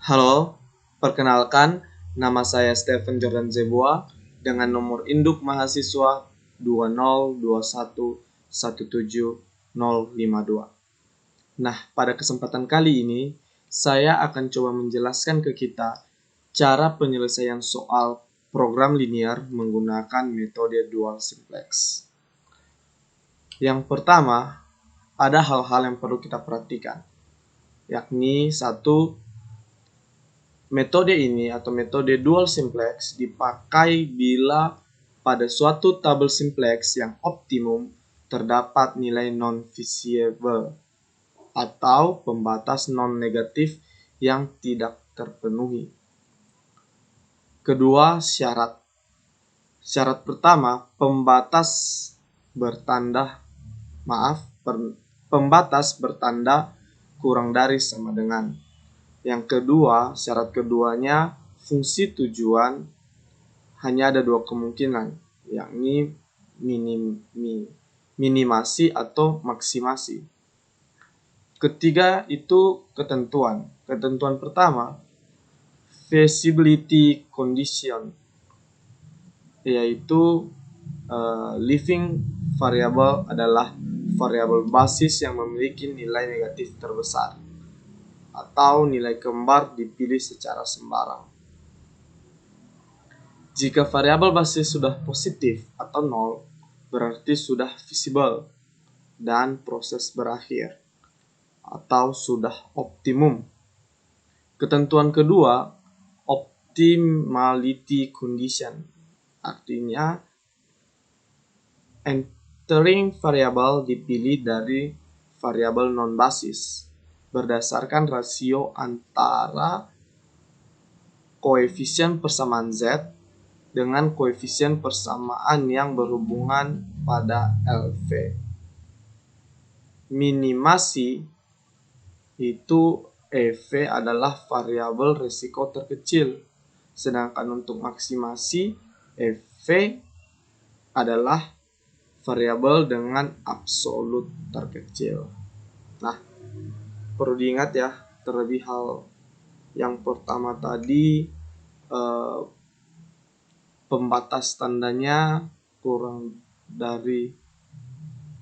Halo, perkenalkan, nama saya Stephen Jordan Zebua dengan nomor induk mahasiswa 20211717052. Nah, pada kesempatan kali ini, saya akan coba menjelaskan ke kita cara penyelesaian soal program linear menggunakan metode dual simplex. Yang pertama, ada hal-hal yang perlu kita perhatikan, yakni satu, metode ini atau metode dual simplex dipakai bila pada suatu tabel simplex yang optimum terdapat nilai non-visible atau pembatas non-negatif yang tidak terpenuhi. Kedua, syarat. Syarat pertama, pembatas bertanda kurang dari sama dengan. Yang kedua, syarat keduanya, fungsi tujuan hanya ada dua kemungkinan, yakni minimasi atau maksimasi. Ketiga itu ketentuan. Ketentuan pertama, feasibility condition, yaitu living variable adalah variabel basis yang memiliki nilai negatif terbesar atau nilai kembar dipilih secara sembarang. Jika variabel basis sudah positif atau nol, berarti sudah visible dan proses berakhir atau sudah optimum. Ketentuan kedua, optimality condition, artinya entering variabel dipilih dari variabel non-basis berdasarkan rasio antara koefisien persamaan Z dengan koefisien persamaan yang berhubungan pada LV. Minimasi itu EV adalah variabel risiko terkecil, sedangkan untuk maksimasi EV adalah variabel dengan absolut terkecil. Nah, perlu diingat ya, terlebih hal yang pertama tadi, pembatas tandanya kurang dari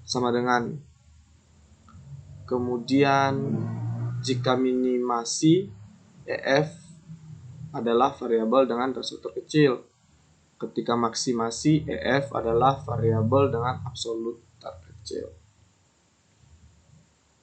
sama dengan. Kemudian jika minimasi, EF adalah variabel dengan rasio terkecil. Ketika maksimasi, EF adalah variabel dengan absolut terkecil.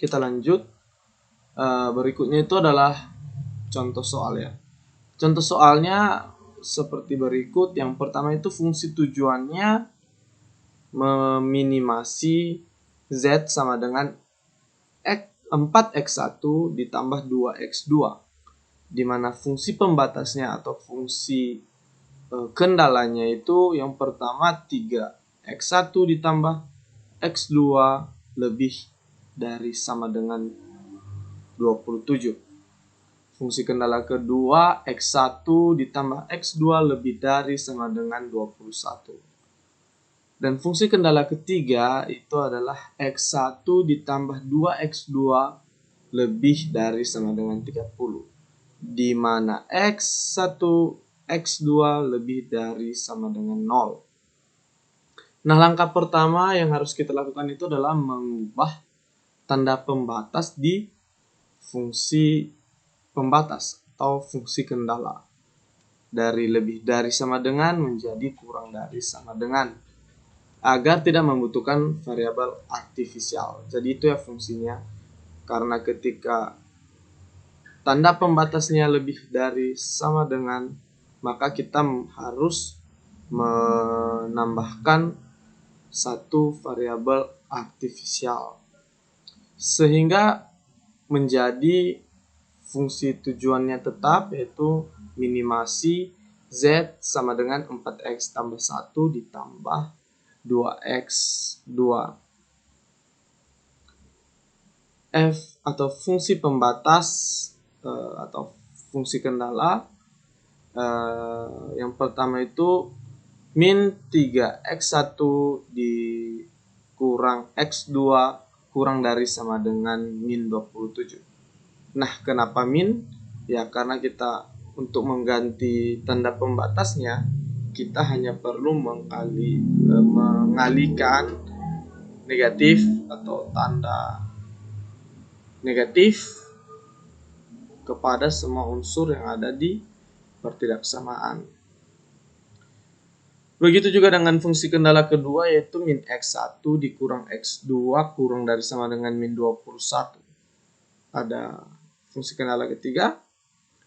Kita lanjut. Berikutnya itu adalah contoh soal ya. Contoh soalnya seperti berikut. Yang pertama itu fungsi tujuannya meminimasi Z sama dengan 4x1 ditambah 2x2, di mana fungsi pembatasnya atau fungsi kendalanya itu yang pertama 3x1 ditambah x2 lebih dari sama dengan 27. Fungsi kendala kedua, x1 ditambah x2 lebih dari sama dengan 21. Dan fungsi kendala ketiga itu adalah x1 ditambah 2x2 lebih dari sama dengan 30. Di mana x1, x2 lebih dari sama dengan 0. Nah, langkah pertama yang harus kita lakukan itu adalah mengubah tanda pembatas di fungsi pembatas atau fungsi kendala dari lebih dari sama dengan menjadi kurang dari sama dengan, agar tidak membutuhkan variabel artifisial. Jadi itu ya fungsinya, karena ketika tanda pembatasnya lebih dari sama dengan, maka kita harus menambahkan satu variabel artifisial sehingga menjadi fungsi tujuannya tetap, yaitu minimasi Z sama dengan 4x tambah 1 ditambah 2x2. F atau fungsi pembatas atau fungsi kendala yang pertama itu min 3x1 dikurang x2 kurang dari sama dengan min 27. Nah, kenapa min? Ya, karena kita untuk mengganti tanda pembatasnya, kita hanya perlu mengalihkan negatif atau tanda negatif kepada semua unsur yang ada di pertidaksamaan. Begitu juga dengan fungsi kendala kedua, yaitu min X1 dikurang X2 kurang dari sama dengan min 21. Ada fungsi kendala ketiga,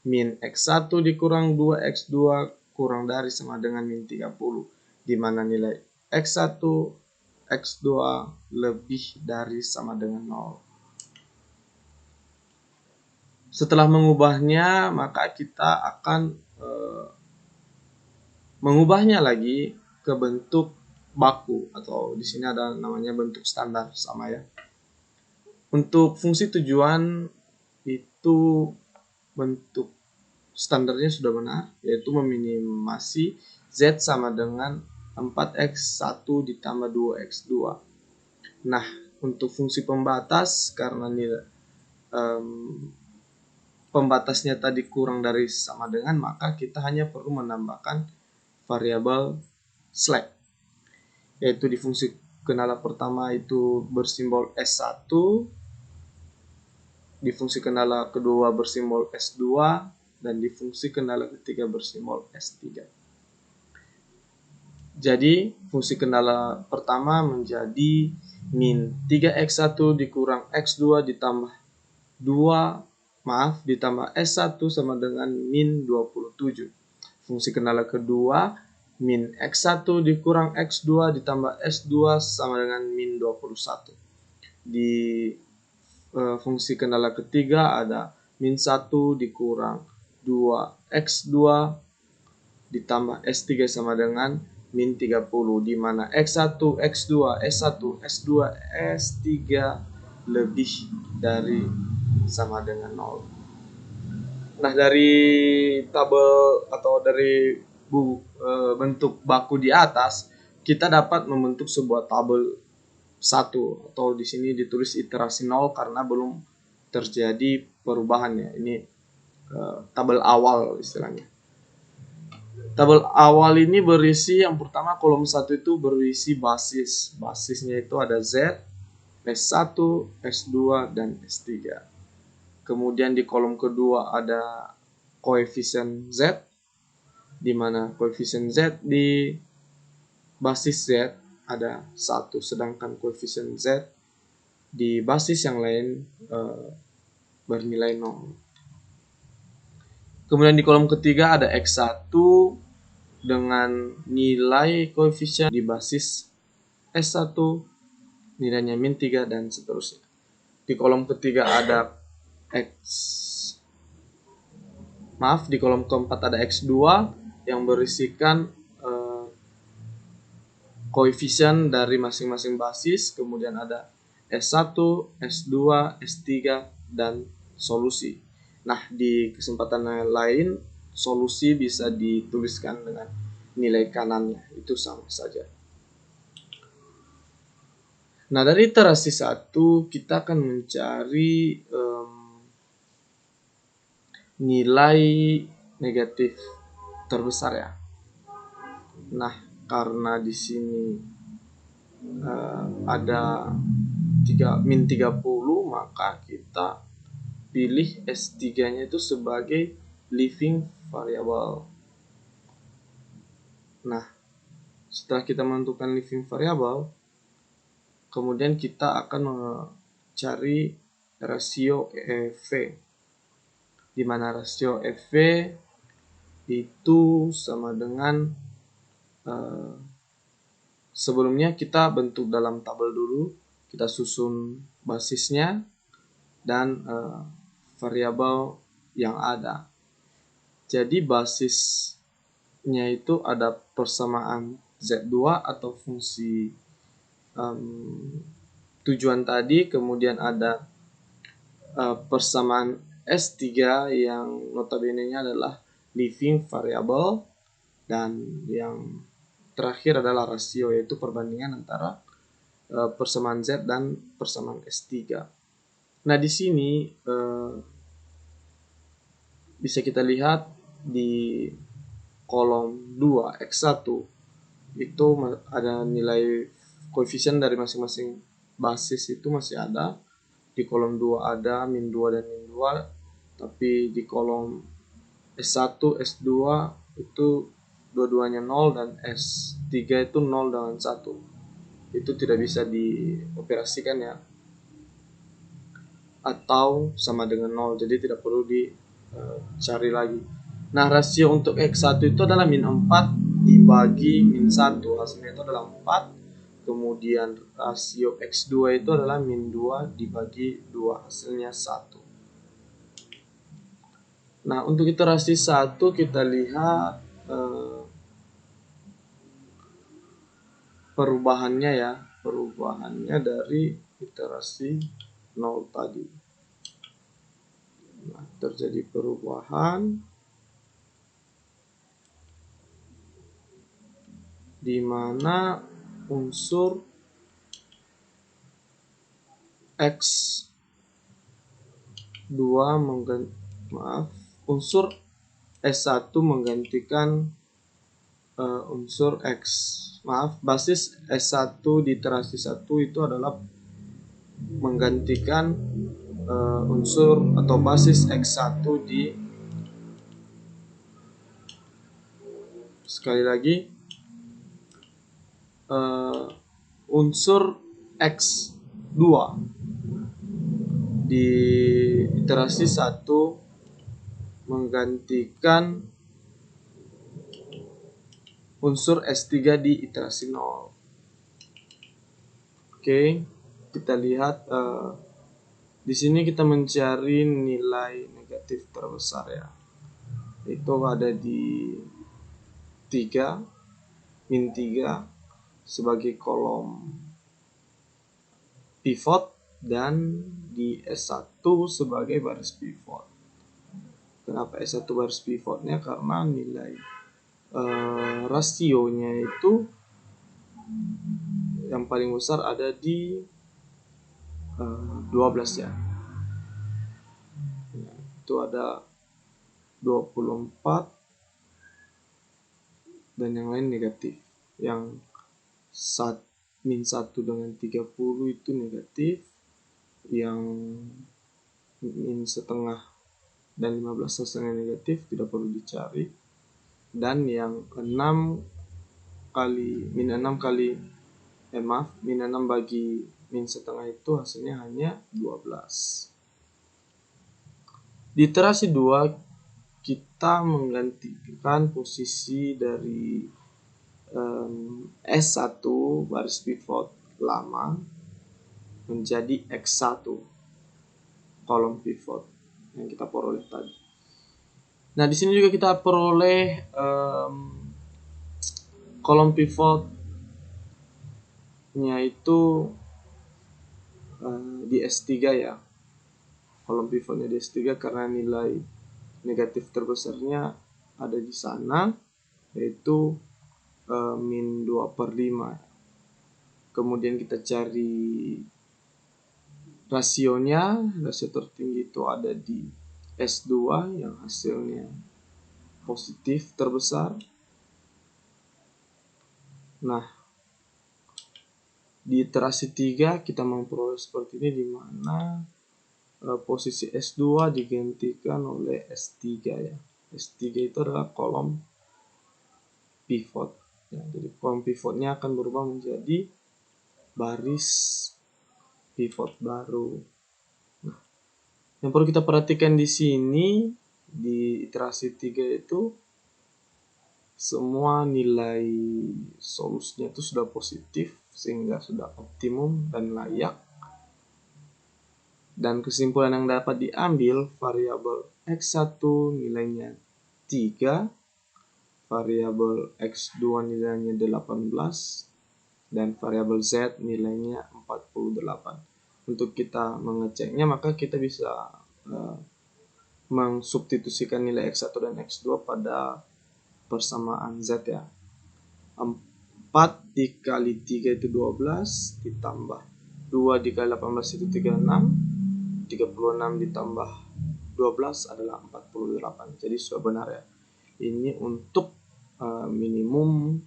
min X1 dikurang 2X2 kurang dari sama dengan min 30, di mana nilai X1, X2 lebih dari sama dengan 0. Setelah mengubahnya, maka kita akan mengubahnya lagi ke bentuk baku, atau di sini ada namanya bentuk standar, sama ya. Untuk fungsi tujuan itu bentuk standarnya sudah benar, yaitu meminimasi Z sama dengan 4X1 ditambah 2X2. Nah, untuk fungsi pembatas, karena nilai pembatasnya tadi kurang dari sama dengan, maka kita hanya perlu menambahkan variabel slack, yaitu di fungsi kendala pertama itu bersimbol S1, di fungsi kendala kedua bersimbol S2, dan di fungsi kendala ketiga bersimbol S3. Jadi fungsi kendala pertama menjadi min 3X1 dikurang X2 ditambah ditambah S1 sama dengan min 27. Fungsi kendala kedua, min X1 dikurang X2 ditambah S2 sama dengan min 21. Di fungsi kendala ketiga ada min 1 dikurang 2X2 ditambah S3 sama dengan min 30, di mana X1, X2, S1, S2, S3 lebih dari sama dengan 0. Nah, dari tabel atau dari bentuk baku di atas, kita dapat membentuk sebuah tabel 1, atau di sini ditulis iterasi 0 karena belum terjadi perubahan ya. Ini tabel awal istilahnya. Tabel awal ini berisi, yang pertama kolom 1 itu berisi basis. Basisnya itu ada Z, S1, S2, dan S3. Kemudian di kolom kedua ada koefisien Z, di mana koefisien Z di basis Z ada 1, sedangkan koefisien Z di basis yang lain bernilai 0. Kemudian di kolom ketiga ada X1 dengan nilai koefisien di basis S1, nilainya min 3, dan seterusnya. Di kolom ketiga ada di kolom keempat ada X2 yang berisikan koefisien dari masing-masing basis, kemudian ada S1, S2, S3, dan solusi. Nah, di kesempatan lain, solusi bisa dituliskan dengan nilai kanannya, itu sama saja. Nah, dari iterasi 1, kita akan mencari nilai negatif terbesar ya. Nah, karena di sini ada min 30, maka kita pilih S3-nya itu sebagai living variable. Nah, setelah kita menentukan living variable, kemudian kita akan mencari rasio EV, di mana rasio EV itu sama dengan sebelumnya kita bentuk dalam tabel dulu, kita susun basisnya dan variabel yang ada. Jadi basisnya itu ada persamaan Z2 atau fungsi tujuan tadi, kemudian ada persamaan S3 yang notabene-nya adalah living variable, dan yang terakhir adalah rasio, yaitu perbandingan antara persamaan Z dan persamaan S3. Nah, di sini bisa kita lihat di kolom 2 X1 itu ada nilai koefisien dari masing-masing basis itu masih ada. Di kolom 2 ada min 2 dan min 2, tapi di kolom S1, S2 itu dua-duanya 0 dan S3 itu 0 dengan 1. Itu tidak bisa dioperasikan ya, atau sama dengan 0, jadi tidak perlu dicari lagi. Nah, rasio untuk X1 itu adalah min 4 dibagi min 1, hasilnya itu adalah 4. Kemudian rasio X2 itu adalah min 2 dibagi 2, hasilnya 1. Nah, untuk iterasi 1 kita lihat perubahannya ya, perubahannya dari iterasi 0 tadi. Nah, terjadi perubahan di mana unsur X2 unsur S1 menggantikan unsur basis S1 di iterasi 1 itu adalah menggantikan unsur atau basis X1 di, sekali lagi, unsur X2 di iterasi 1 menggantikan unsur S3 di iterasi 0. Oke, kita lihat di sini kita mencari nilai negatif terbesar ya. Itu ada di 3, min 3 sebagai kolom pivot dan di S1 sebagai baris pivot. Kenapa S1 baris pivotnya? Karena nilai rasionya itu yang paling besar ada di 12 ya. Itu ada 24 dan yang lain negatif. Yang min 1 dengan 30 itu negatif. Yang min setengah dan 15 hasilnya negatif, tidak perlu dicari. Dan yang min 6 bagi min setengah itu hasilnya hanya 12. Di iterasi 2 kita menggantikan posisi dari S1 baris pivot lama menjadi X1 kolom pivot yang kita peroleh tadi. Nah, di sini juga kita peroleh kolom pivotnya itu di S3 ya. Kolom pivotnya di S3 karena nilai negatif terbesarnya ada di sana, yaitu min 2/5. Kemudian kita cari rasionya. Rasio tertinggi itu ada di S2 yang hasilnya positif terbesar. Nah, di iterasi 3 kita memperoleh seperti ini, di mana posisi S2 digantikan oleh S3 ya. S3 itu adalah kolom pivot ya. Jadi kolom pivotnya akan berubah menjadi baris pivot baru. Nah, yang perlu kita perhatikan di sini di iterasi 3 itu semua nilai solusinya itu sudah positif sehingga sudah optimum dan layak. Dan kesimpulan yang dapat diambil, variabel X1 nilainya 3, variabel X2 nilainya 18, dan variabel Z nilainya 48. Untuk kita mengeceknya, maka kita bisa mengsubstitusikan nilai X1 dan X2 pada persamaan Z ya. 4 dikali 3 itu 12, ditambah 2 dikali 18 itu 36, 36 ditambah 12 adalah 48. Jadi sudah benar ya. Ini untuk minimum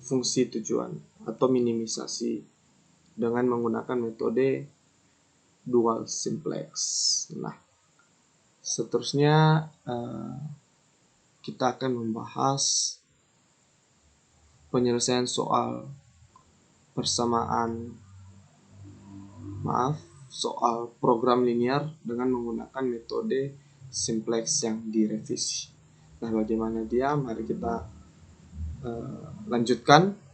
fungsi tujuan atau minimisasi dengan menggunakan metode dual simplex. Nah, seterusnya kita akan membahas penyelesaian soal soal program linear dengan menggunakan metode simplex yang direvisi. Nah, bagaimana dia? Mari kita lanjutkan.